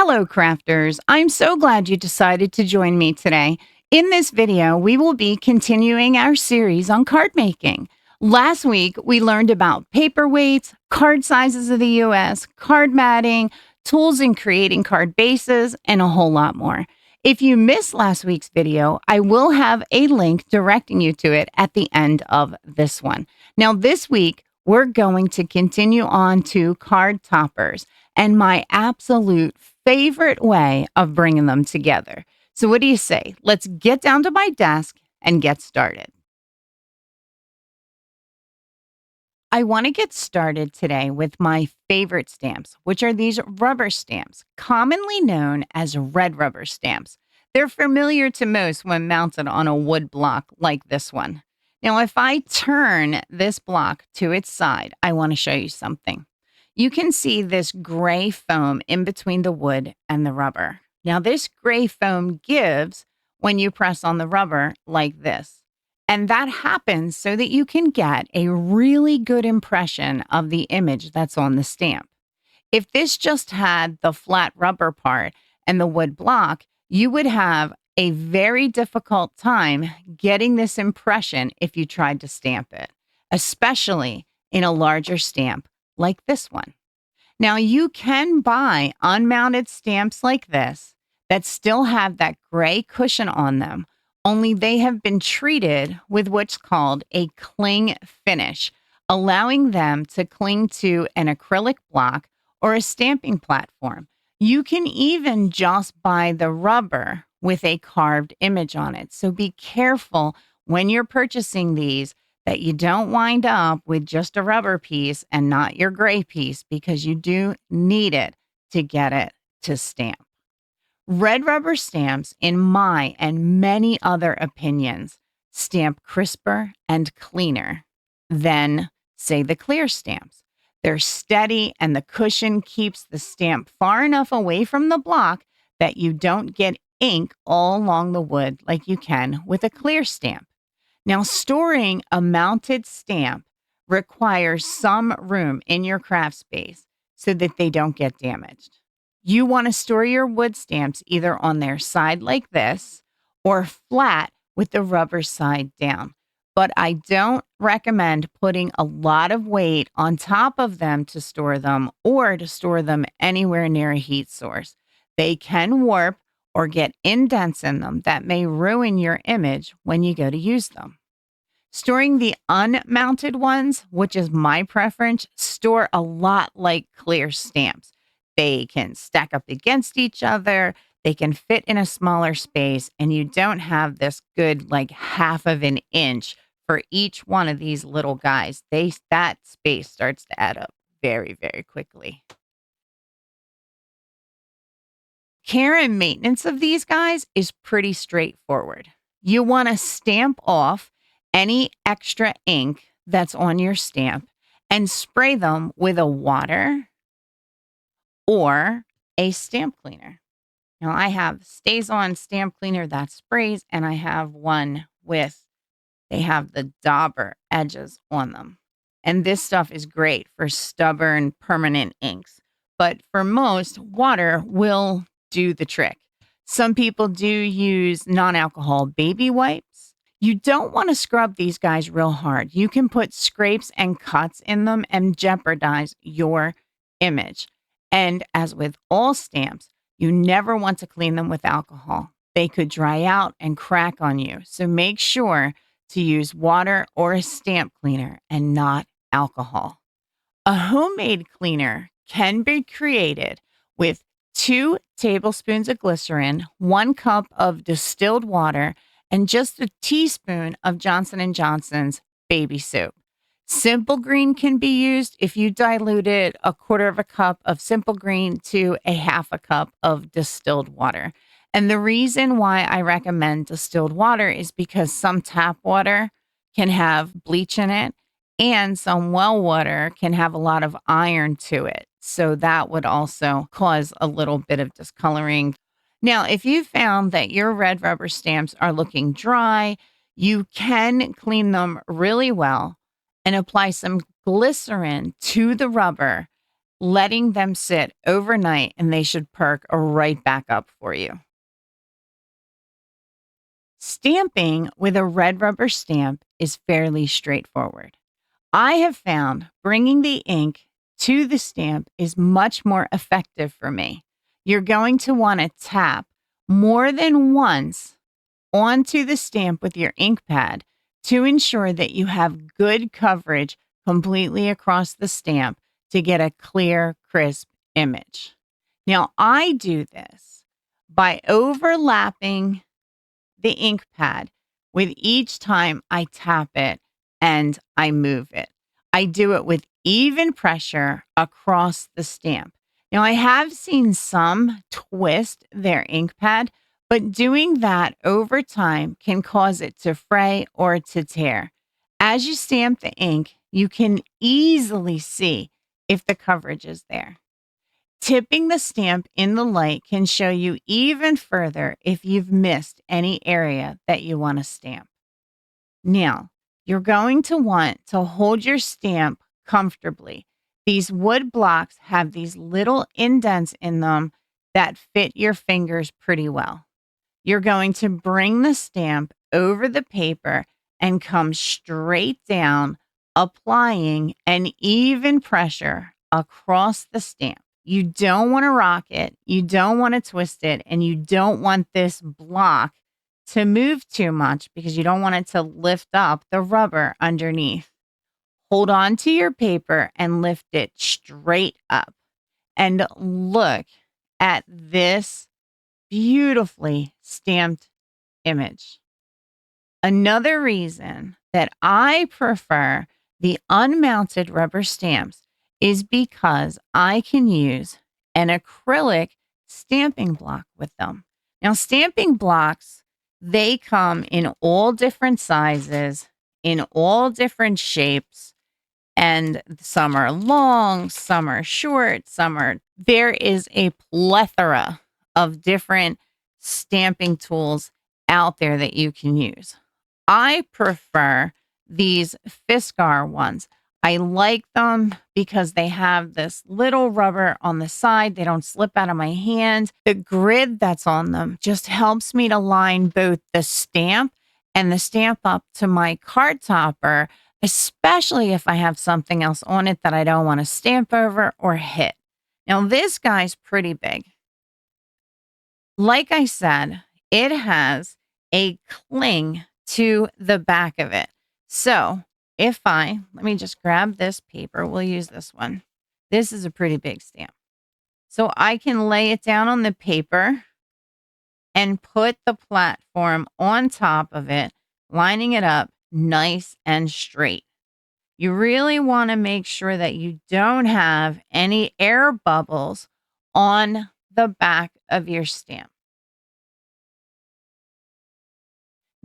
Hello, crafters. I'm so glad you decided to join me today. In this video, we will be continuing our series on card making. Last week, we learned about paperweights, card sizes of the US, card matting, tools in creating card bases, and a whole lot more. If you missed last week's video, I will have a link directing you to it at the end of this one. Now, this week, we're going to continue on to card toppers and my absolute favorite way of bringing them together. So what do you say? Let's get down to my desk and get started. I want to get started today with my favorite stamps, which are these rubber stamps, commonly known as red rubber stamps. They're familiar to most when mounted on a wood block like this one. Now, if I turn this block to its side, I want to show you something. You can see this gray foam in between the wood and the rubber. Now, this gray foam gives when you press on the rubber like this. And that happens so that you can get a really good impression of the image that's on the stamp. If this just had the flat rubber part and the wood block, you would have a very difficult time getting this impression if you tried to stamp it, especially in a larger stamp like this one. Now, you can buy unmounted stamps like this that still have that gray cushion on them, only they have been treated with what's called a cling finish, allowing them to cling to an acrylic block or a stamping platform. You can even just buy the rubber with a carved image on it. So be careful when you're purchasing these that you don't wind up with just a rubber piece and not your gray piece, because you do need it to get it to stamp. Red rubber stamps, in my and many other opinions, stamp crisper and cleaner than, say, the clear stamps. They're steady and the cushion keeps the stamp far enough away from the block that you don't get ink all along the wood like you can with a clear stamp. Now, storing a mounted stamp requires some room in your craft space so that they don't get damaged. You want to store your wood stamps either on their side like this or flat with the rubber side down. But I don't recommend putting a lot of weight on top of them to store them or to store them anywhere near a heat source. They can warp or get indents in them that may ruin your image when you go to use them. Storing the unmounted ones, which is my preference, store a lot like clear stamps. They can stack up against each other, they can fit in a smaller space, and you don't have this good like half of an inch for each one of these little guys. That space starts to add up very, very quickly. Care and maintenance of these guys is pretty straightforward. You want to stamp off any extra ink that's on your stamp and spray them with a water or a stamp cleaner. Now, I have Stays On stamp cleaner that sprays, and I have one they have the dauber edges on them. And this stuff is great for stubborn, permanent inks. But for most, water will do the trick. Some people do use non-alcohol baby wipes. You don't want to scrub these guys real hard. You can put scrapes and cuts in them and jeopardize your image. And as with all stamps, you never want to clean them with alcohol. They could dry out and crack on you. So make sure to use water or a stamp cleaner and not alcohol. A homemade cleaner can be created with 2 tablespoons of glycerin, 1 cup of distilled water, and just a teaspoon of Johnson & Johnson's baby soap. Simple Green can be used if you diluted 1/4 cup of Simple Green to 1/2 cup of distilled water. And the reason why I recommend distilled water is because some tap water can have bleach in it and some well water can have a lot of iron to it. So that would also cause a little bit of discoloring. Now, if you found that your red rubber stamps are looking dry, you can clean them really well and apply some glycerin to the rubber letting them sit overnight, and they should perk right back up for you. Stamping with a red rubber stamp is fairly straightforward. I have found bringing the ink to the stamp is much more effective for me. You're going to want to tap more than once onto the stamp with your ink pad to ensure that you have good coverage completely across the stamp to get a clear, crisp image. Now, I do this by overlapping the ink pad with each time I tap it and I move it. I do it with even pressure across the stamp. Now, I have seen some twist their ink pad, but doing that over time can cause it to fray or to tear. As you stamp the ink, you can easily see if the coverage is there. Tipping the stamp in the light can show you even further if you've missed any area that you want to stamp. Now, you're going to want to hold your stamp comfortably. These wood blocks have these little indents in them that fit your fingers pretty well. You're going to bring the stamp over the paper and come straight down, applying an even pressure across the stamp. You don't want to rock it, you don't want to twist it, and you don't want this block to move too much because you don't want it to lift up the rubber underneath. Hold on to your paper and lift it straight up. And look at this beautifully stamped image. Another reason that I prefer the unmounted rubber stamps is because I can use an acrylic stamping block with them. Now, stamping blocks, they come in all different sizes, in all different shapes, and some are long, some are short, there is a plethora of different stamping tools out there that you can use. I prefer these Fiskars ones. I like them because they have this little rubber on the side. They don't slip out of my hand. The grid that's on them just helps me to line both the stamp and the stamp up to my card topper, especially if I have something else on it that I don't want to stamp over or hit. Now, this guy's pretty big. Like I said, it has a cling to the back of it. So let me just grab this paper. We'll use this one. This is a pretty big stamp. So I can lay it down on the paper and put the platform on top of it, lining it up nice and straight. You really want to make sure that you don't have any air bubbles on the back of your stamp.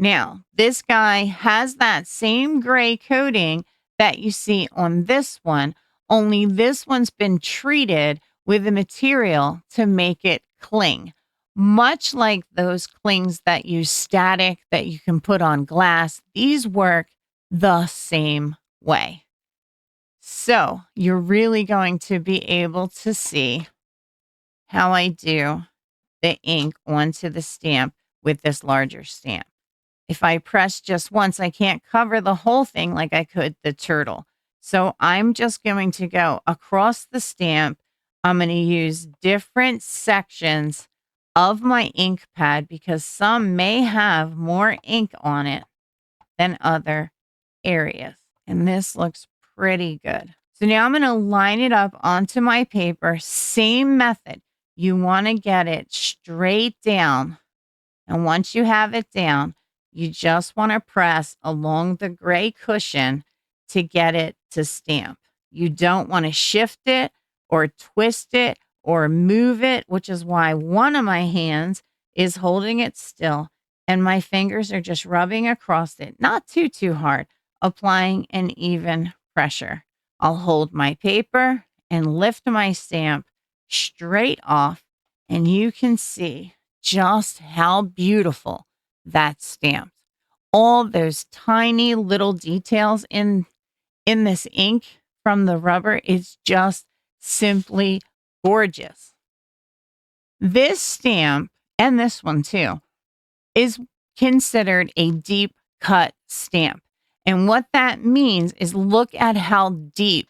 Now, this guy has that same gray coating that you see on this one, only this one's been treated with a material to make it cling. Much like those clings that use static that you can put on glass, these work the same way. So you're really going to be able to see how I do the ink onto the stamp with this larger stamp. If I press just once, I can't cover the whole thing like I could the turtle. So I'm just going to go across the stamp. I'm going to use different sections of my ink pad because some may have more ink on it than other areas. And this looks pretty good. So now I'm going to line it up onto my paper. Same method. You want to get it straight down. And once you have it down, you just want to press along the gray cushion to get it to stamp. You don't want to shift it or twist it or move it, which is why one of my hands is holding it still and my fingers are just rubbing across it, not too hard, applying an even pressure. I'll hold my paper and lift my stamp straight off, and you can see just how beautiful that's stamped. All those tiny little details in this ink from the rubber is just simply gorgeous. This stamp, and this one too, is considered a deep cut stamp. And what that means is look at how deep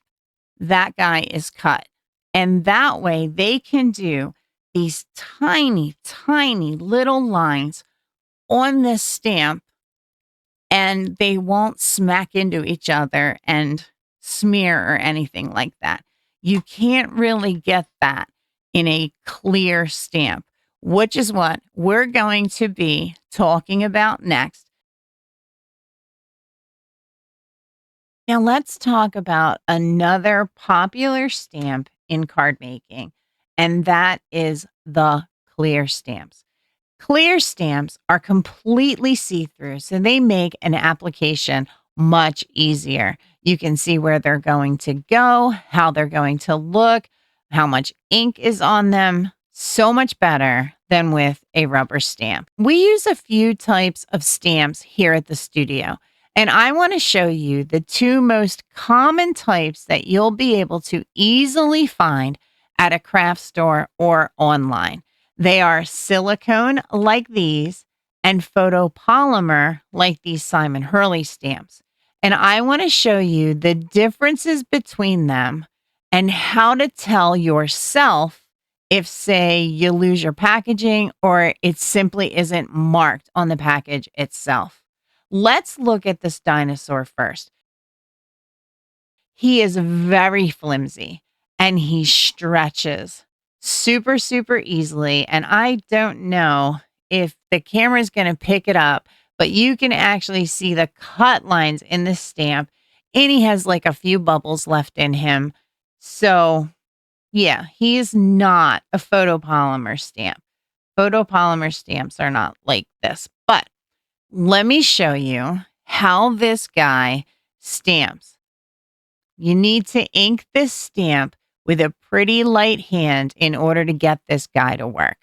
that guy is cut. And that way they can do these tiny, tiny little lines on this stamp, and they won't smack into each other and smear or anything like that. You can't really get that in a clear stamp, which is what we're going to be talking about next. Now, let's talk about another popular stamp in card making, and that is the clear stamps. Clear stamps are completely see-through, so they make an application much easier. You can see where they're going to go, how they're going to look, how much ink is on them. So much better than with a rubber stamp. We use a few types of stamps here at the studio, and I want to show you the two most common types that you'll be able to easily find at a craft store or online. They are silicone like these and photopolymer like these Simon Hurley stamps. And I want to show you the differences between them and how to tell yourself if, say, you lose your packaging or it simply isn't marked on the package itself. Let's look at this dinosaur first. He is very flimsy and he stretches super, super easily. And I don't know if the camera is going to pick it up, but you can actually see the cut lines in the stamp. And he has like a few bubbles left in him. So yeah, he is not a photopolymer stamp. Photopolymer stamps are not like this. But let me show you how this guy stamps. You need to ink this stamp with a pretty light hand in order to get this guy to work.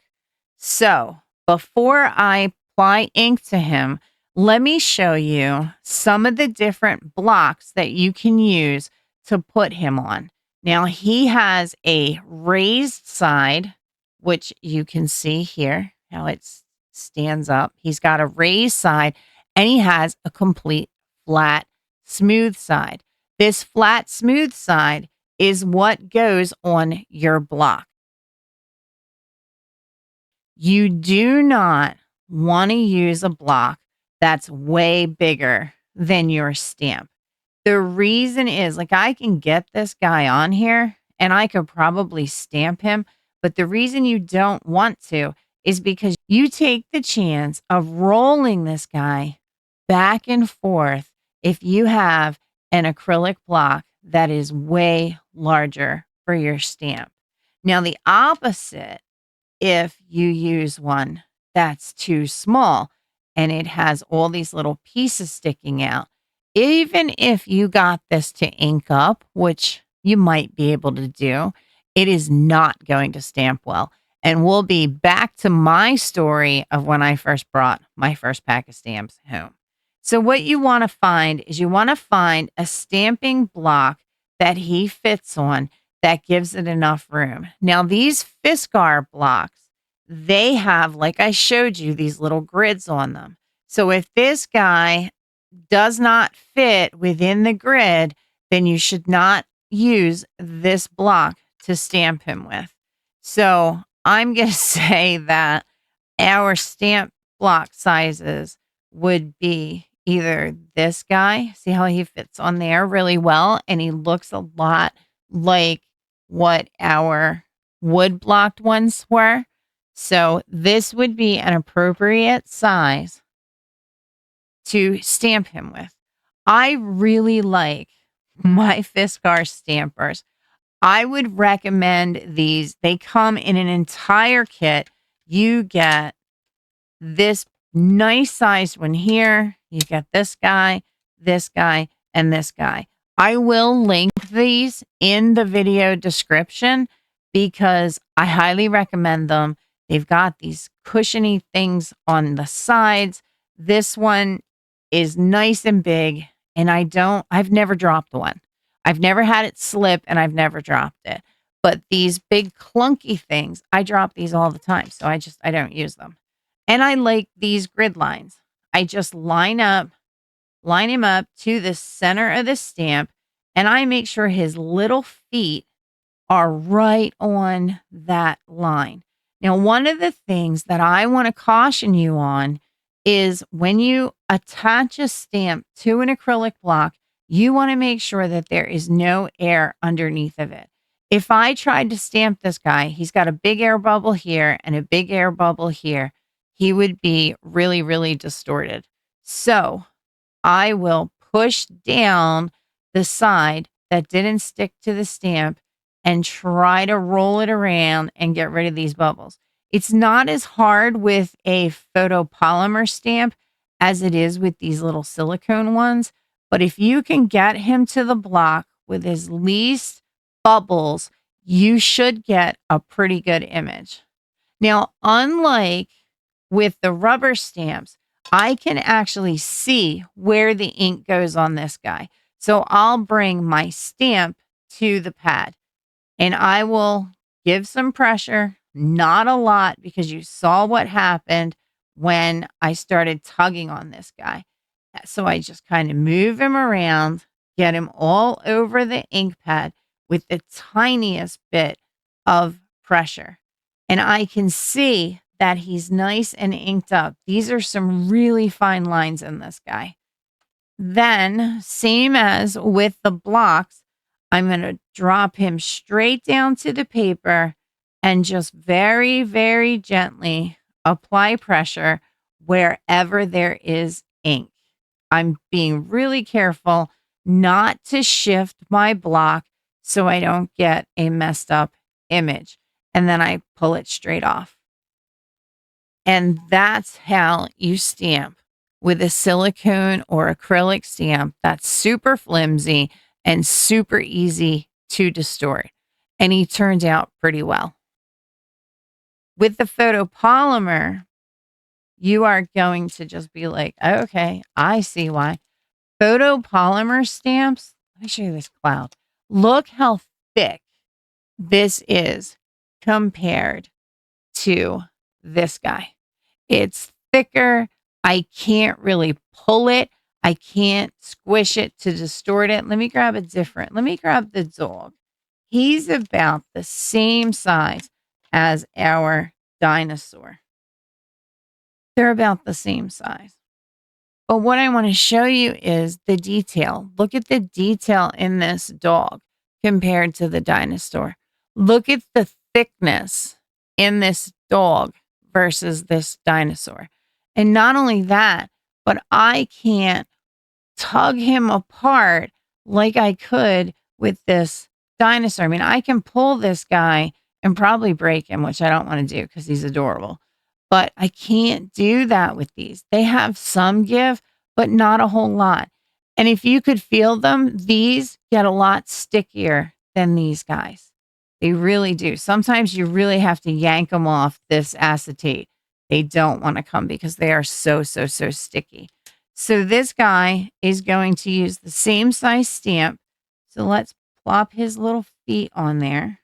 So before I apply ink to him, let me show you some of the different blocks that you can use to put him on. Now he has a raised side, which you can see here how it stands up. He's got a raised side and he has a complete flat, smooth side. This flat, smooth side is what goes on your block. You do not want to use a block that's way bigger than your stamp. The reason is, like, I can get this guy on here and I could probably stamp him, but the reason you don't want to is because you take the chance of rolling this guy back and forth if you have an acrylic block that is way larger for your stamp. Now, the opposite, if you use one that's too small and it has all these little pieces sticking out, even if you got this to ink up, which you might be able to do, it is not going to stamp well. And we'll be back to my story of when I first brought my first pack of stamps home. So what you want to find is you want to find a stamping block that he fits on that gives it enough room. Now, these Fiskars blocks, they have, like I showed you, these little grids on them. So if this guy does not fit within the grid, then you should not use this block to stamp him with. So I'm going to say that our stamp block sizes would be either this guy, see how he fits on there really well, and he looks a lot like what our wood blocked ones were. So this would be an appropriate size to stamp him with. I really like my Fiskars stampers. I would recommend these. They come in an entire kit. You get this nice sized one here. You get this guy, and this guy. I will link these in the video description because I highly recommend them. They've got these cushiony things on the sides. This one is nice and big, and I've never dropped one. I've never had it slip and I've never dropped it. But these big clunky things, I drop these all the time. So I don't use them. And I like these grid lines. I just line him up to the center of the stamp, and I make sure his little feet are right on that line. Now, one of the things that I want to caution you on is when you attach a stamp to an acrylic block, you want to make sure that there is no air underneath of it. If I tried to stamp this guy, he's got a big air bubble here and a big air bubble here. He would be really, really distorted. So I will push down the side that didn't stick to the stamp and try to roll it around and get rid of these bubbles. It's not as hard with a photopolymer stamp as it is with these little silicone ones. But if you can get him to the block with his least bubbles, you should get a pretty good image. Now, unlike with the rubber stamps, I can actually see where the ink goes on this guy. So I'll bring my stamp to the pad and I will give some pressure, not a lot, because you saw what happened when I started tugging on this guy. So I just kind of move him around, get him all over the ink pad with the tiniest bit of pressure. And I can see that he's nice and inked up. These are some really fine lines in this guy. Then, same as with the blocks, I'm going to drop him straight down to the paper and just very, very gently apply pressure wherever there is ink. I'm being really careful not to shift my block so I don't get a messed up image. And then I pull it straight off. And that's how you stamp with a silicone or acrylic stamp that's super flimsy and super easy to distort. And he turned out pretty well. With the photopolymer, you are going to just be like, okay, I see why. Photopolymer stamps, let me show you this cloud. Look how thick this is compared to this guy. It's thicker. I can't really pull it. I can't squish it to distort it. Let me grab Let me grab the dog. He's about the same size as our dinosaur. They're about the same size. But what I want to show you is the detail. Look at the detail in this dog compared to the dinosaur. Look at the thickness in this dog versus this dinosaur. And not only that, but I can't tug him apart like I could with this dinosaur. I mean, I can pull this guy and probably break him, which I don't want to do because he's adorable. But I can't do that with these. They have some give, but not a whole lot. And if you could feel them, these get a lot stickier than these guys. They really do. Sometimes you really have to yank them off this acetate. They don't want to come because they are so sticky. So this guy is going to use the same size stamp. So let's plop his little feet on there.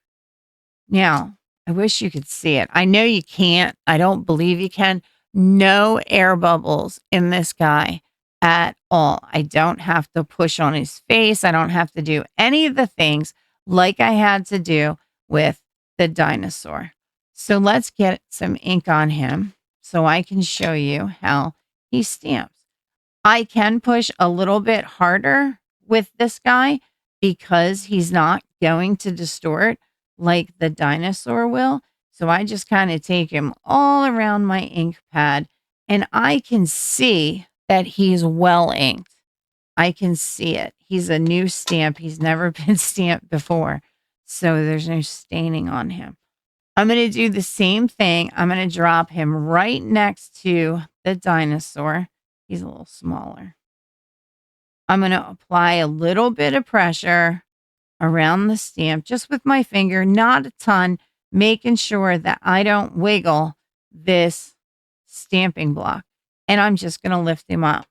Now, I wish you could see it. I know you can't. I don't believe you can. No air bubbles in this guy at all. I don't have to push on his face. I don't have to do any of the things like I had to do with the dinosaur. So let's get some ink on him so I can show you how he stamps. I can push a little bit harder with this guy because he's not going to distort like the dinosaur will. So I just kind of take him all around my ink pad and I can see that he's well inked. I can see it. He's a new stamp. He's never been stamped before. So there's no staining on him. I'm going to do the same thing. I'm going to drop him right next to the dinosaur. He's a little smaller. I'm going to apply a little bit of pressure around the stamp just with my finger, not a ton, making sure that I don't wiggle this stamping block. And I'm just going to lift him up.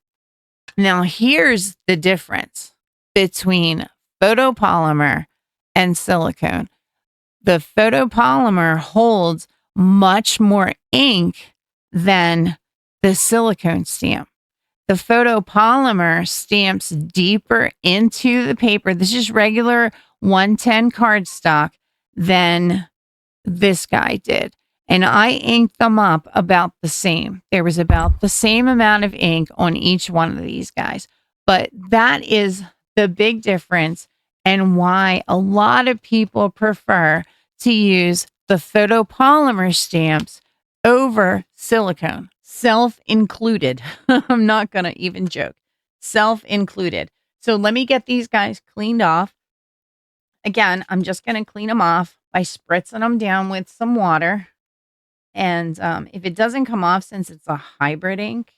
Now, here's the difference between photopolymer and silicone. the photopolymer holds much more ink than the silicone stamp. The photopolymer stamps deeper into the paper. This is regular 110 cardstock than this guy did. And I inked them up about the same. There was about the same amount of ink on each one of these guys. But that is the big difference and why a lot of people prefer to use the photopolymer stamps over silicone, self-included. I'm not going to even joke. Self-included. So let me get these guys cleaned off. Again, I'm just going to clean them off by spritzing them down with some water. And if it doesn't come off, since it's a hybrid ink,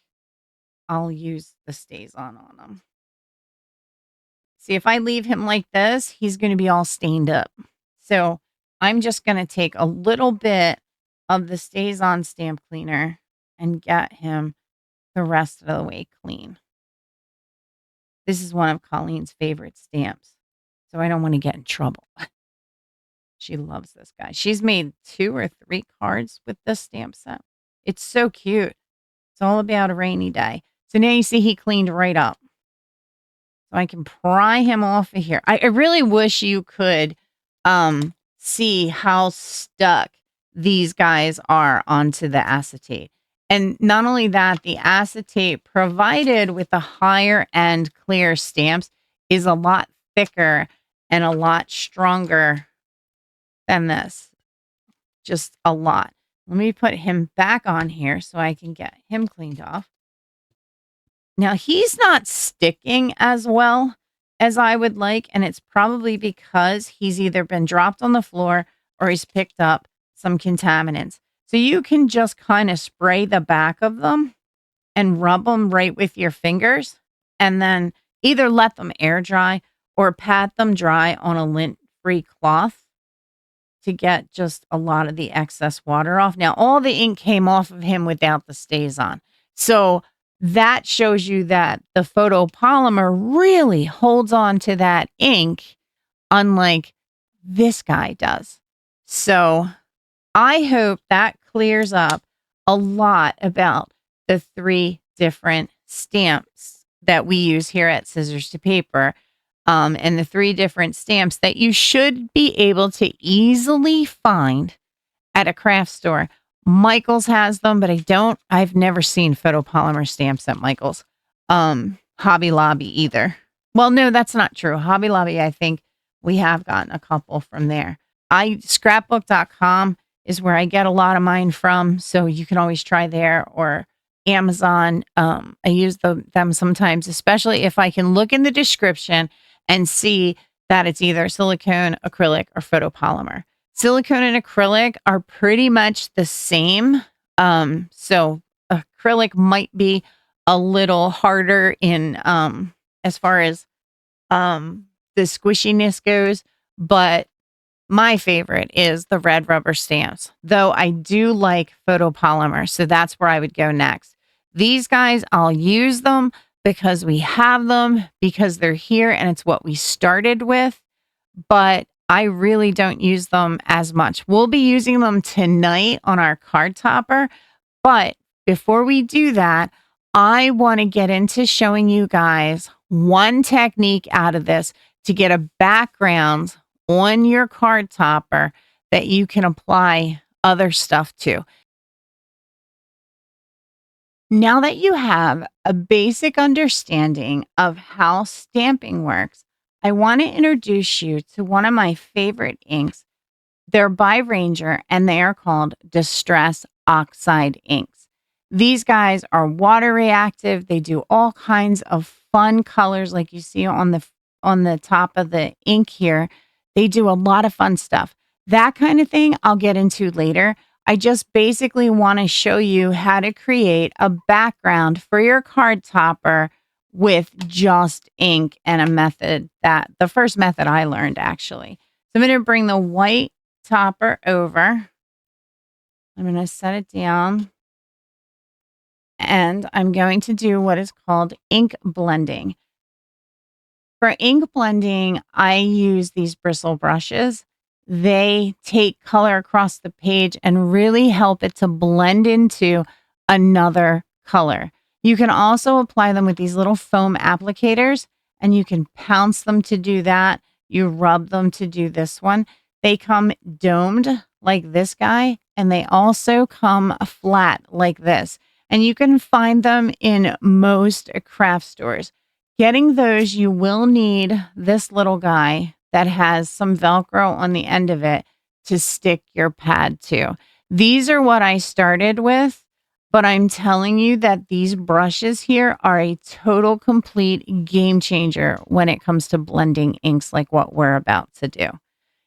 I'll use the StazOn on them. See, if I leave him like this, he's going to be all stained up. So I'm just going to take a little bit of the StazOn stamp cleaner and get him the rest of the way clean. This is one of Colleen's favorite stamps, so I don't want to get in trouble. She loves this guy. She's made 2 or 3 cards with this stamp set. It's so cute. It's all about a rainy day. So now you see he cleaned right up. So I can pry him off of here. I really wish you could see how stuck these guys are onto the acetate. And not only that, the acetate provided with the higher end clear stamps is a lot thicker and a lot stronger than this. Just a lot. Let me put him back on here so I can get him cleaned off. Now, he's not sticking as well as I would like, and it's probably because he's either been dropped on the floor or he's picked up some contaminants. So you can just kind of spray the back of them and rub them right with your fingers, and then either let them air dry or pat them dry on a lint-free cloth to get just a lot of the excess water off. Now, all the ink came off of him without the StazOn. So that shows you that the photopolymer really holds on to that ink, unlike this guy does. So I hope that clears up a lot about the 3 different stamps that we use here at Scissors to Paper, and the 3 different stamps that you should be able to easily find at a craft store. Michael's has them, but I've never seen photopolymer stamps at Michael's. Hobby Lobby either. Well, no, that's not true. Hobby Lobby, I think we have gotten a couple from there. Scrapbook.com is where I get a lot of mine from, so you can always try there, or Amazon. I use them sometimes, especially if I can look in the description and see that it's either silicone, acrylic, or photopolymer. Silicone and acrylic are pretty much the same. So acrylic might be a little harder in as far as the squishiness goes, but my favorite is the red rubber stamps, though I do like photopolymer, so that's where I would go next. These guys, I'll use them because we have them, because they're here and it's what we started with, but I really don't use them as much. We'll be using them tonight on our card topper, but before we do that, I want to get into showing you guys one technique out of this to get a background on your card topper that you can apply other stuff to. Now that you have a basic understanding of how stamping works, I want to introduce you to one of my favorite inks. They're by Ranger, and they are called Distress Oxide inks. These guys are water reactive. They do all kinds of fun colors like you see on the top of the ink here. They do a lot of fun stuff. That kind of thing I'll get into later. I just basically want to show you how to create a background for your card topper with just ink, and a method that the first method I learned actually. So I'm going to bring the white topper over. I'm going to set it down, and I'm going to do what is called ink blending. For ink blending, I use these bristle brushes. they take color across the page and really help it to blend into another color. You can also apply them with these little foam applicators, and you can pounce them to do that. You rub them to do this one. They come domed like this guy, and they also come flat like this. And you can find them in most craft stores. Getting those, you will need this little guy that has some Velcro on the end of it to stick your pad to. These are what I started with, but I'm telling you that these brushes here are a total complete game changer when it comes to blending inks like what we're about to do.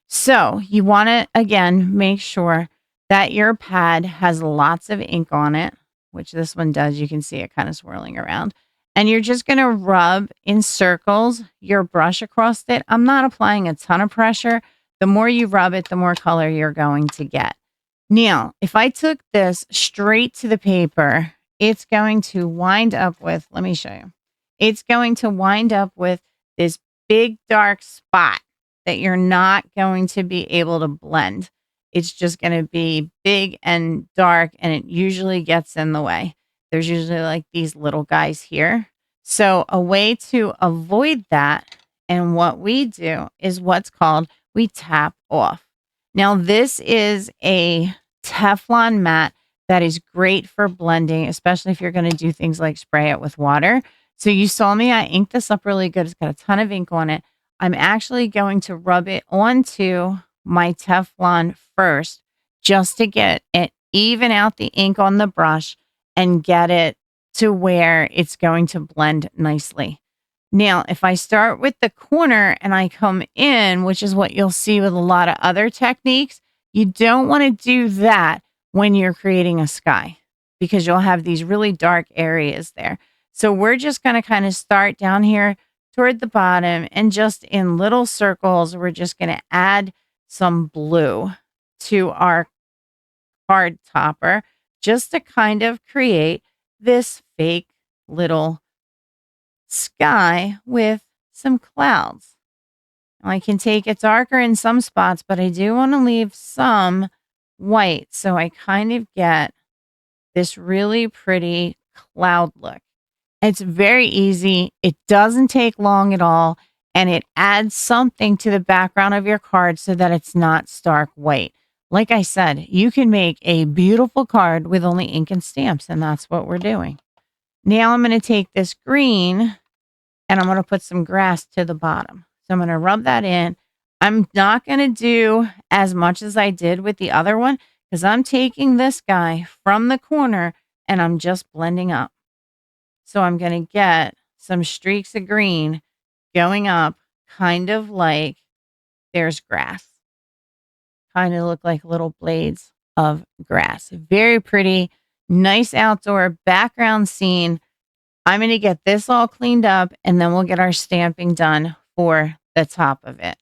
So you want to, again, make sure that your pad has lots of ink on it, which this one does. You can see it kind of swirling around. And you're just going to rub in circles your brush across it. I'm not applying a ton of pressure. The more you rub it, the more color you're going to get. Now, if I took this straight to the paper, it's going to wind up with, let me show you. It's going to wind up with this big dark spot that you're not going to be able to blend. It's just going to be big and dark, and it usually gets in the way. There's usually like these little guys here. So a way to avoid that, and what we do is what's called, we tap off. Now, this is a Teflon mat that is great for blending, especially if you're going to do things like spray it with water. So you saw me, I inked this up really good. It's got a ton of ink on it. I'm actually going to rub it onto my Teflon first just to get it, even out the ink on the brush and get it to where it's going to blend nicely. Now, if I start with the corner and I come in, which is what you'll see with a lot of other techniques, you don't want to do that when you're creating a sky because you'll have these really dark areas there. So we're just going to kind of start down here toward the bottom, and just in little circles, we're just going to add some blue to our card topper just to kind of create this fake little sky with some clouds. I can take it darker in some spots, but I do want to leave some white. So I kind of get this really pretty cloud look. It's very easy. It doesn't take long at all. And it adds something to the background of your card so that it's not stark white. Like I said, you can make a beautiful card with only ink and stamps, and that's what we're doing. Now I'm going to take this green and I'm going to put some grass to the bottom. So I'm going to rub that in. I'm not going to do as much as I did with the other one because I'm taking this guy from the corner and I'm just blending up. So I'm going to get some streaks of green going up, kind of like there's grass. Kind of look like little blades of grass. Very pretty, nice outdoor background scene. I'm going to get this all cleaned up and then we'll get our stamping done for the top of it.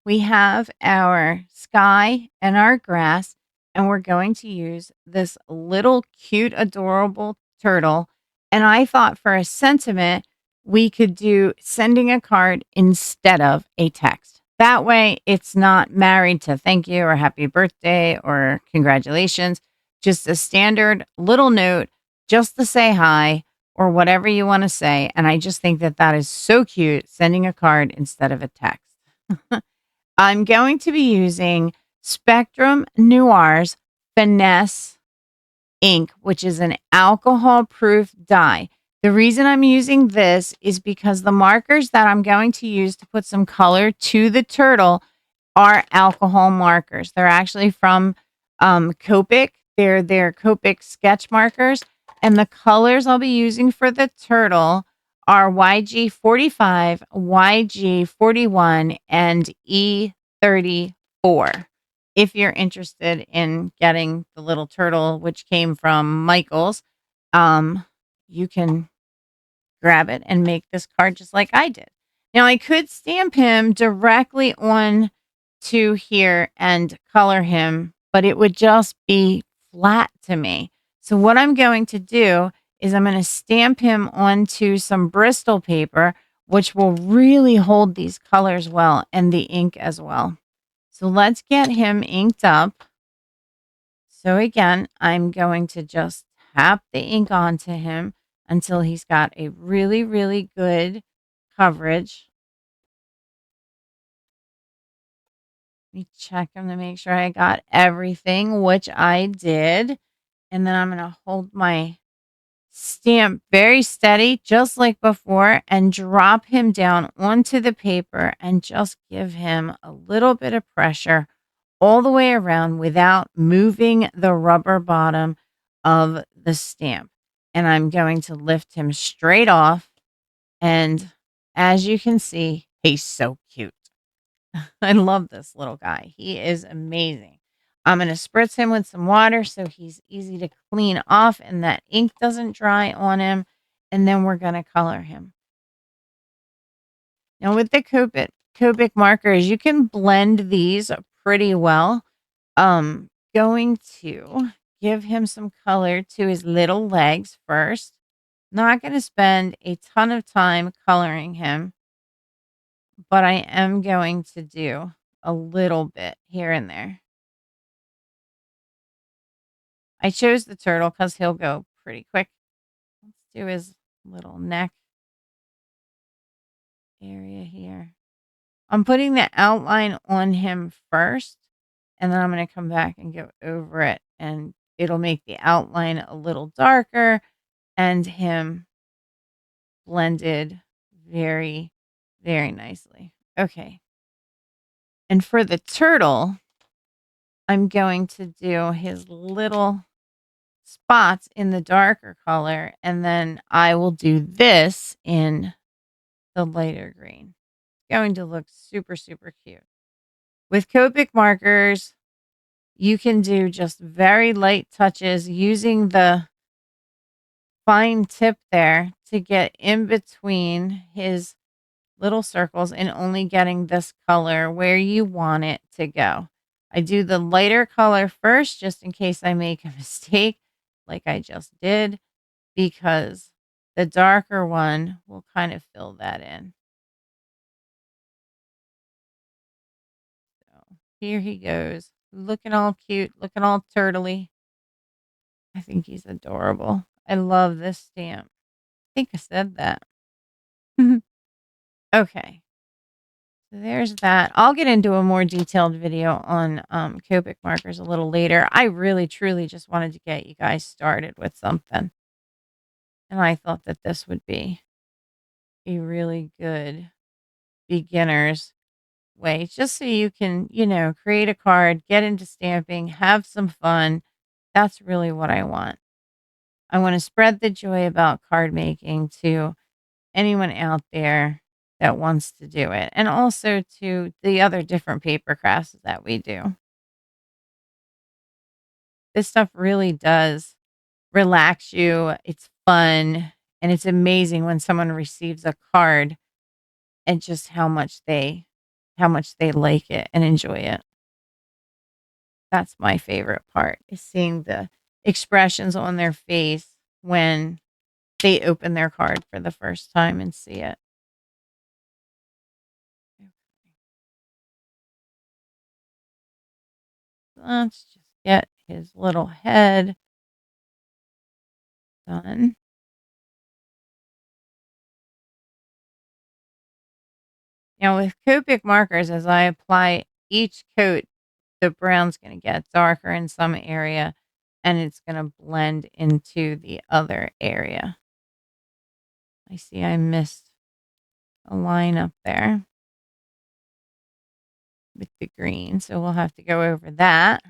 We have our sky and our grass, and we're going to use this little cute, adorable turtle. And I thought for a sentiment, we could do sending a card instead of a text. That way, it's not married to thank you or happy birthday or congratulations. Just a standard little note just to say hi or whatever you want to say. And I just think that that is so cute, sending a card instead of a text. I'm going to be using Spectrum Noir's Finesse ink, which is an alcohol-proof dye. The reason I'm using this is because the markers that I'm going to use to put some color to the turtle are alcohol markers. They're actually from Copic. They're Copic Sketch Markers. And the colors I'll be using for the turtle are YG45, YG41, and E34. If you're interested in getting the little turtle, which came from Michael's, you can grab it and make this card just like I did. Now, I could stamp him directly on to here and color him, but it would just be flat to me. So what I'm going to do is I'm going to stamp him onto some Bristol paper, which will really hold these colors well and the ink as well. So let's get him inked up. So again, I'm going to just tap the ink onto him until he's got a really, really good coverage. Let me check him to make sure I got everything, which I did. And then I'm going to hold my stamp very steady, just like before, and drop him down onto the paper and just give him a little bit of pressure all the way around without moving the rubber bottom of the stamp. And I'm going to lift him straight off. And as you can see, he's so cute. I love this little guy. He is amazing. I'm going to spritz him with some water so he's easy to clean off and that ink doesn't dry on him. And then we're going to color him. Now with the Copic markers, you can blend these pretty well. Going to give him some color to his little legs first. Not going to spend a ton of time coloring him, but I am going to do a little bit here and there. I chose the turtle because he'll go pretty quick. Let's do his little neck area here. I'm putting the outline on him first, and then I'm going to come back and go over it, and it'll make the outline a little darker and him blended very, very nicely. Okay. And for the turtle, I'm going to do his little spots in the darker color, and then I will do this in the lighter green. It's going to look super, super cute. With Copic markers, you can do just very light touches using the fine tip there to get in between his little circles and only getting this color where you want it to go. I do the lighter color first just in case I make a mistake like I just did, because the darker one will kind of fill that in. So here he goes, looking all cute, looking all turtly. I think he's adorable. I love this stamp. I think I said that. Okay. So there's that. I'll get into a more detailed video on Copic markers a little later. I really, truly just wanted to get you guys started with something. And I thought that this would be a really good beginner's way, just so you can, create a card, get into stamping, have some fun. That's really what I want. I want to spread the joy about card making to anyone out there that wants to do it, and also to the other different paper crafts that we do. This stuff really does relax you. It's fun, and it's amazing when someone receives a card and just how much they like it and enjoy it. That's my favorite part, is seeing the expressions on their face when they open their card for the first time and see it. Let's just get his little head done. Now with Copic markers, as I apply each coat, the brown's going to get darker in some area and it's going to blend into the other area. I see I missed a line up there with the green, so we'll have to go over that.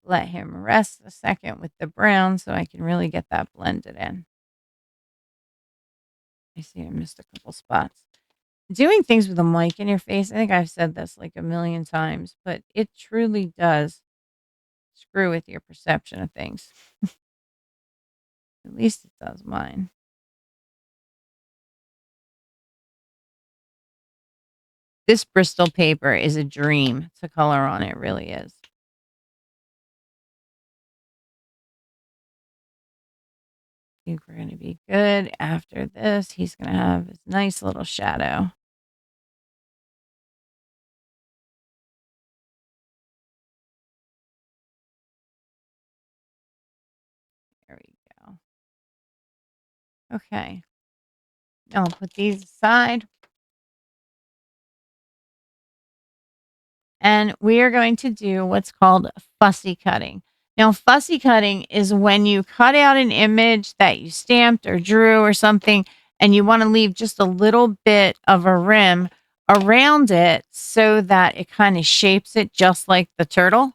Let him rest a second with the brown so I can really get that blended in. I see I missed a couple spots. Doing things with a mic in your face, I think I've said this like a million times, but it truly does screw with your perception of things. At least it does mine. This Bristol paper is a dream to color on. It really is. I think we're going to be good. After this, he's going to have his nice little shadow. There we go. Okay. I'll put these aside. And we are going to do what's called fussy cutting. Now, fussy cutting is when you cut out an image that you stamped or drew or something, and you want to leave just a little bit of a rim around it so that it kind of shapes it just like the turtle.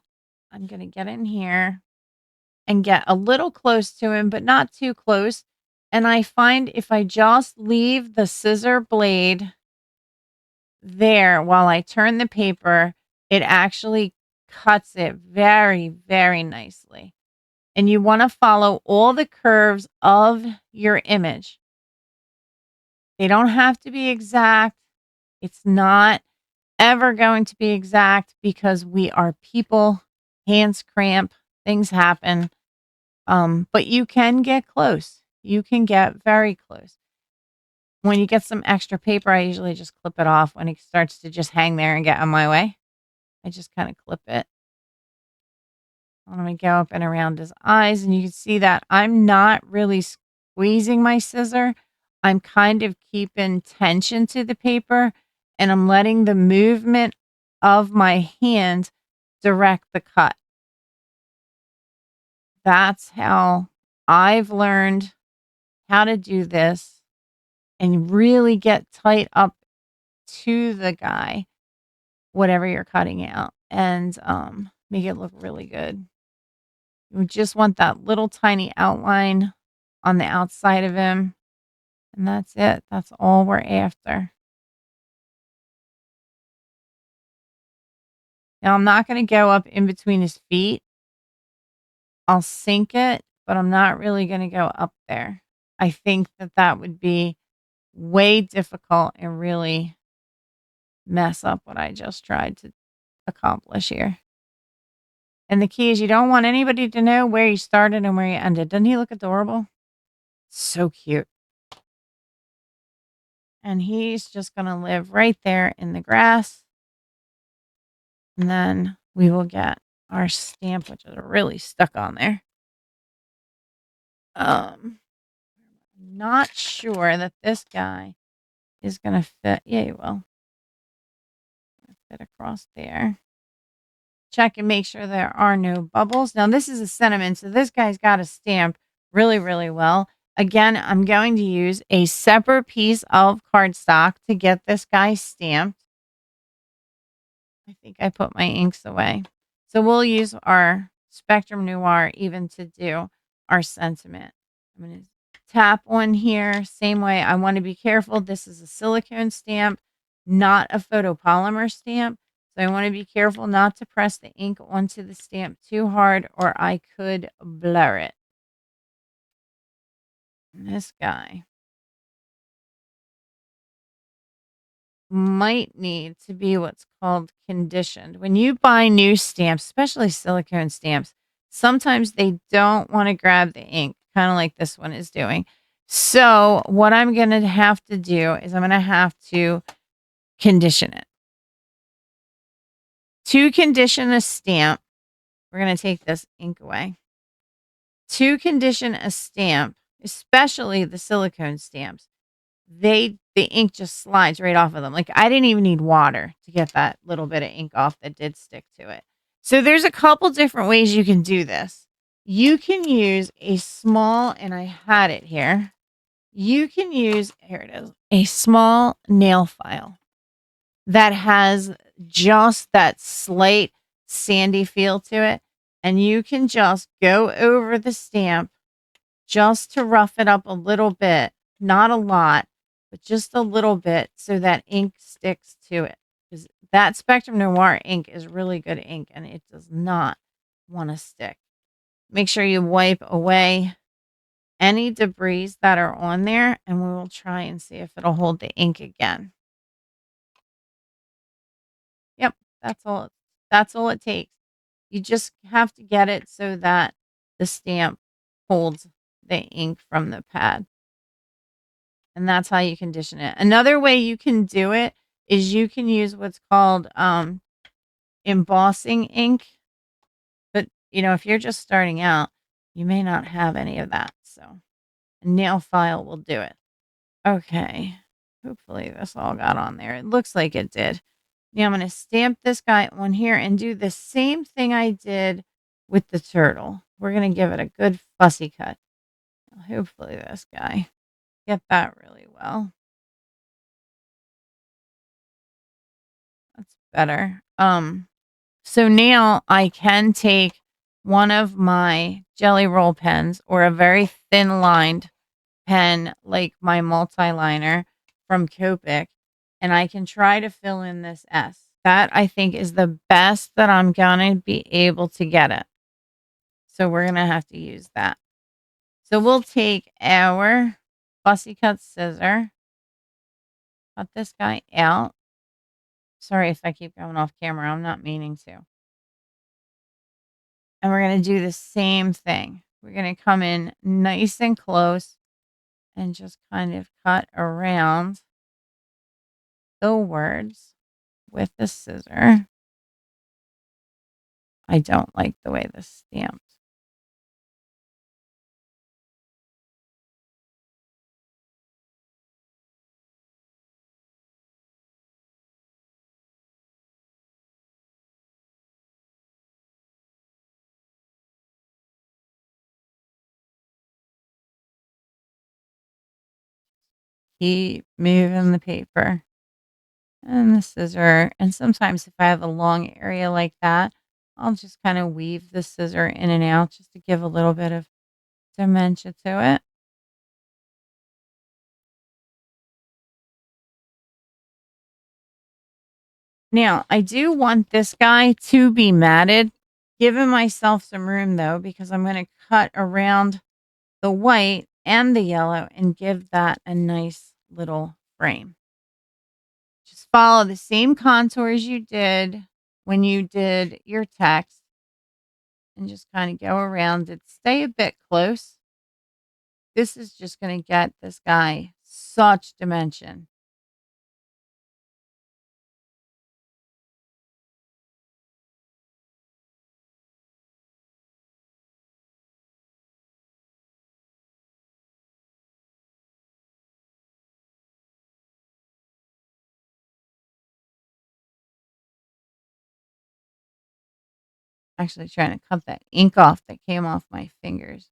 I'm going to get in here and get a little close to him, but not too close. And I find if I just leave the scissor blade there while I turn the paper, it actually cuts it very, very nicely. And you want to follow all the curves of your image. They don't have to be exact. It's not ever going to be exact because we are people, hands cramp, things happen. But you can get close. You can get very close. When you get some extra paper, I usually just clip it off when it starts to just hang there and get in my way. I just kind of clip it. I'm going to go up and around his eyes, and you can see that I'm not really squeezing my scissor. I'm kind of keeping tension to the paper, and I'm letting the movement of my hand direct the cut. That's how I've learned how to do this and really get tight up to the guy, whatever you're cutting out, and make it look really good. We just want that little tiny outline on the outside of him. And that's it. That's all we're after. Now, I'm not going to go up in between his feet. I'll sink it, but I'm not really going to go up there. I think that that would be way difficult and really mess up what I just tried to accomplish here. And the key is you don't want anybody to know where you started and where you ended. Doesn't he look adorable? So cute. And he's just going to live right there in the grass. And then we will get our stamp, which is really stuck on there. Not sure that this guy is going to fit. Yeah, he will. Fit across there. Check and make sure there are no bubbles. Now, this is a cinnamon, so this guy's got to stamp really, really well. Again, I'm going to use a separate piece of cardstock to get this guy stamped. I think I put my inks away. So we'll use our Spectrum Noir even to do our sentiment. I'm going to tap on here. Same way. I want to be careful. This is a silicone stamp, not a photopolymer stamp. So I want to be careful not to press the ink onto the stamp too hard or I could blur it. And this guy might need to be what's called conditioned. When you buy new stamps, especially silicone stamps, sometimes they don't want to grab the ink, kind of like this one is doing. So what I'm going to have to do is I'm going to have to condition it. To condition a stamp, we're going to take this ink away. To condition a stamp, especially the silicone stamps, the ink just slides right off of them. Like I didn't even need water to get that little bit of ink off that did stick to it. So there's a couple different ways you can do this. You can use a small, and I had it here. You can use, here it is, a small nail file that has just that slight sandy feel to it. And you can just go over the stamp just to rough it up a little bit, not a lot, but just a little bit so that ink sticks to it. Because that Spectrum Noir ink is really good ink and it does not want to stick. Make sure you wipe away any debris that are on there and we will try and see if it'll hold the ink again. That's all it takes. You just have to get it so that the stamp holds the ink from the pad. And that's how you condition it. Another way you can do it is you can use what's called embossing ink. But, if you're just starting out, you may not have any of that. So a nail file will do it. Okay. Hopefully this all got on there. It looks like it did. Now I'm going to stamp this guy on here and do the same thing I did with the turtle. We're going to give it a good fussy cut. Hopefully this guy get that really well. That's better. So now I can take one of my jelly roll pens or a very thin lined pen like my multi-liner from Copic, and I can try to fill in this S. That I think is the best that I'm going to be able to get it. So we're going to have to use that. So we'll take our fussy cut scissor, cut this guy out. Sorry if I keep going off camera. I'm not meaning to. And we're going to do the same thing. We're going to come in nice and close and just kind of cut around the words with the scissor. I don't like the way this stamped. Keep moving the paper and the scissor. And sometimes if I have a long area like that, I'll just kind of weave the scissor in and out just to give a little bit of dimension to it. Now, I do want this guy to be matted, giving myself some room though, because I'm going to cut around the white and the yellow and give that a nice little frame. Just follow the same contours you did when you did your text and just kind of go around it. Stay a bit close. This is just going to get this guy such dimension. Actually trying to cut that ink off that came off my fingers.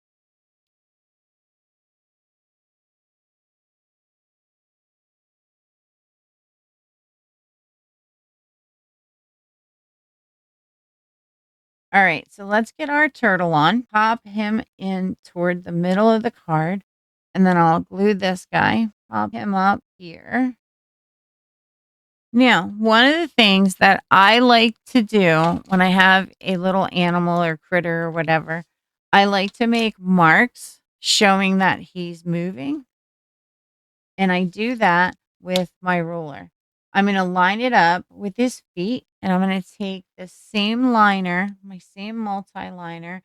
All right, so let's get our turtle on. Pop him in toward the middle of the card, and then I'll glue this guy. Pop him up here. Now, one of the things that I like to do when I have a little animal or critter or whatever, I like to make marks showing that he's moving. And I do that with my ruler. I'm going to line it up with his feet, and I'm going to take the same liner, my same multi-liner,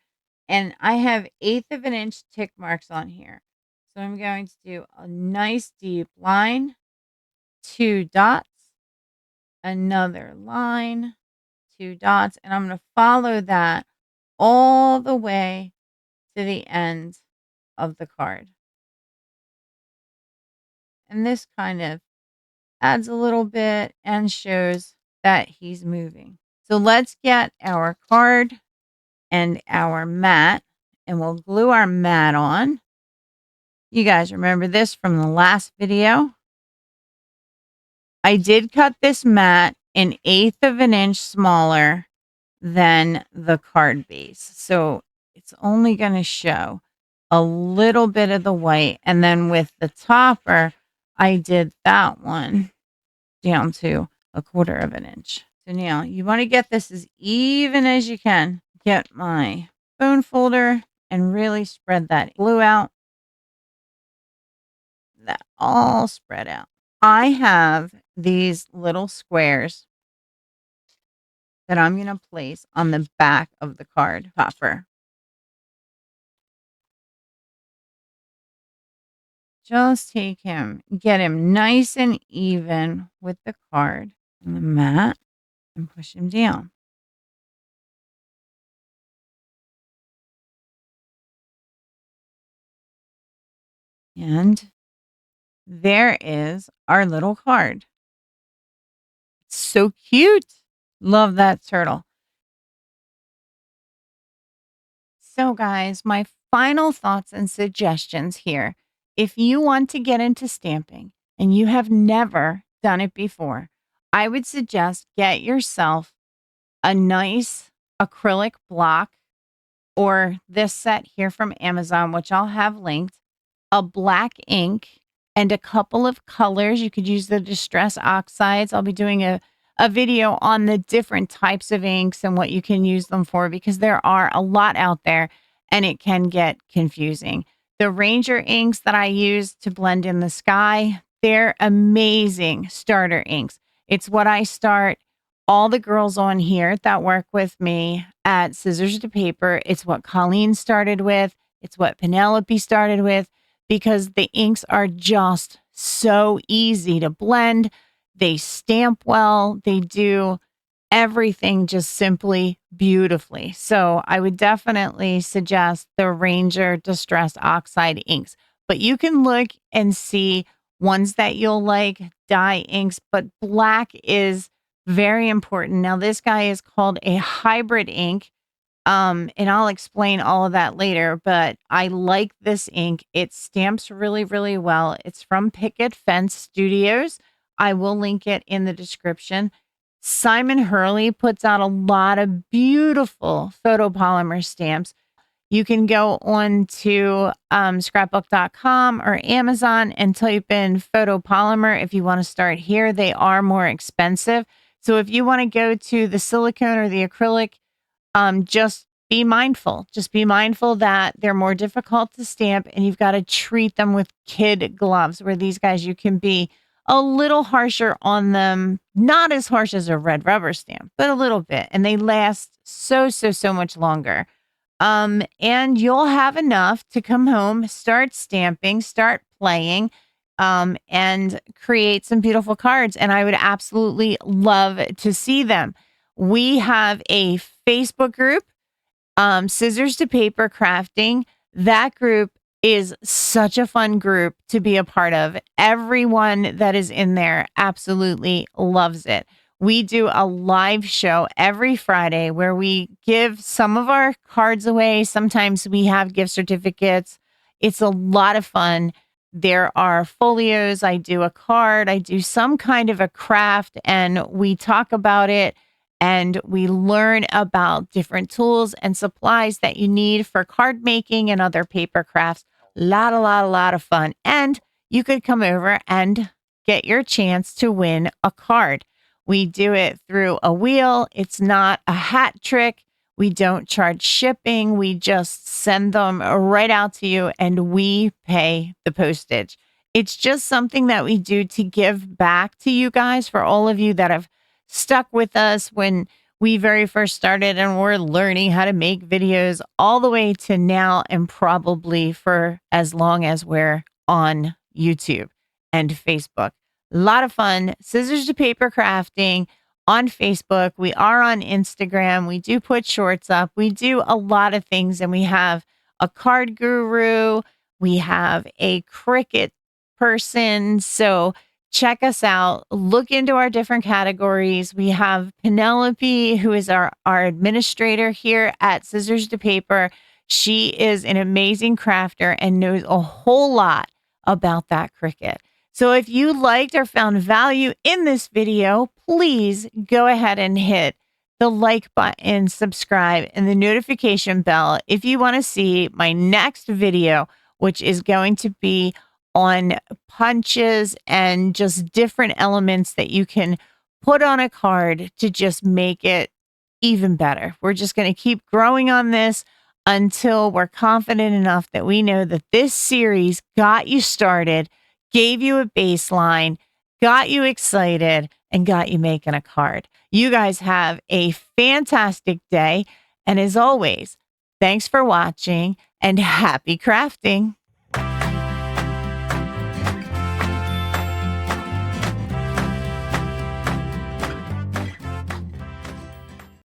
and I have 1/8 of an inch tick marks on here. So I'm going to do a nice deep line, 2 dots, another line, 2 dots, and I'm going to follow that all the way to the end of the card. And this kind of adds a little bit and shows that he's moving. So let's get our card and our mat, and we'll glue our mat on. You guys remember this from the last video? I did cut this mat 1/8 of an inch smaller than the card base. So it's only going to show a little bit of the white. And then with the topper, I did that one down to 1/4 of an inch. So now you want to get this as even as you can. Get my bone folder and really spread that glue out. That all spread out. I have these little squares that I'm going to place on the back of the card topper. Just take him, get him nice and even with the card on the mat and push him down. And there is our little card. It's so cute. Love that turtle. So, guys, my final thoughts and suggestions here. If you want to get into stamping and you have never done it before, I would suggest get yourself a nice acrylic block or this set here from Amazon, which I'll have linked, a black ink, and a couple of colors. You could use the Distress Oxides. I'll be doing a video on the different types of inks and what you can use them for because there are a lot out there and it can get confusing. The Ranger inks that I use to blend in the sky, they're amazing starter inks. It's what I start all the girls on here that work with me at Scissors to Paper. It's what Colleen started with. It's what Penelope started with because the inks are just so easy to blend. They stamp well. They do everything just simply beautifully. So I would definitely suggest the Ranger Distress Oxide inks. But you can look and see ones that you'll like, dye inks, but black is very important. Now, this guy is called a hybrid ink. And I'll explain all of that later, but I like this ink. It stamps really, really well. It's from Picket Fence Studios. I will link it in the description. Simon Hurley puts out a lot of beautiful photopolymer stamps. You can go on to scrapbook.com or Amazon and type in photopolymer if you want to start here. They are more expensive. So if you want to go to the silicone or the acrylic, just be mindful. Just be mindful that they're more difficult to stamp and you've got to treat them with kid gloves, where these guys, you can be a little harsher on them. Not as harsh as a red rubber stamp, but a little bit. And they last so much longer. And you'll have enough to come home, start stamping, start playing, and create some beautiful cards. And I would absolutely love to see them. We have a Facebook group, Scissors to Paper Crafting. That group is such a fun group to be a part of. Everyone that is in there absolutely loves it. We do a live show every Friday where we give some of our cards away. Sometimes we have gift certificates. It's a lot of fun. There are folios. I do a card. I do some kind of a craft, and we talk about it. And we learn about different tools and supplies that you need for card making and other paper crafts. A lot of fun. And you could come over and get your chance to win a card. We do it through a wheel. It's not a hat trick. We don't charge shipping. We just send them right out to you and we pay the postage. It's just something that we do to give back to you guys, for all of you that have stuck with us when we very first started and we're learning how to make videos, all the way to now, and probably for as long as we're on YouTube and Facebook. A lot of fun. Scissors to Paper Crafting on Facebook. We are on Instagram. We do put shorts up. We do a lot of things, and we have a card guru. We have a Cricut person. So check us out. Look into our different categories. We have Penelope, who is our administrator here at Scissors to Paper. She is an amazing crafter and knows a whole lot about that Cricut. So if you liked or found value in this video, please go ahead and hit the like button, subscribe, and the notification bell if you want to see my next video, which is going to be on punches and just different elements that you can put on a card to just make it even better. We're just going to keep growing on this until we're confident enough that we know that this series got you started, gave you a baseline, got you excited, and got you making a card. You guys have a fantastic day. And as always, thanks for watching and happy crafting.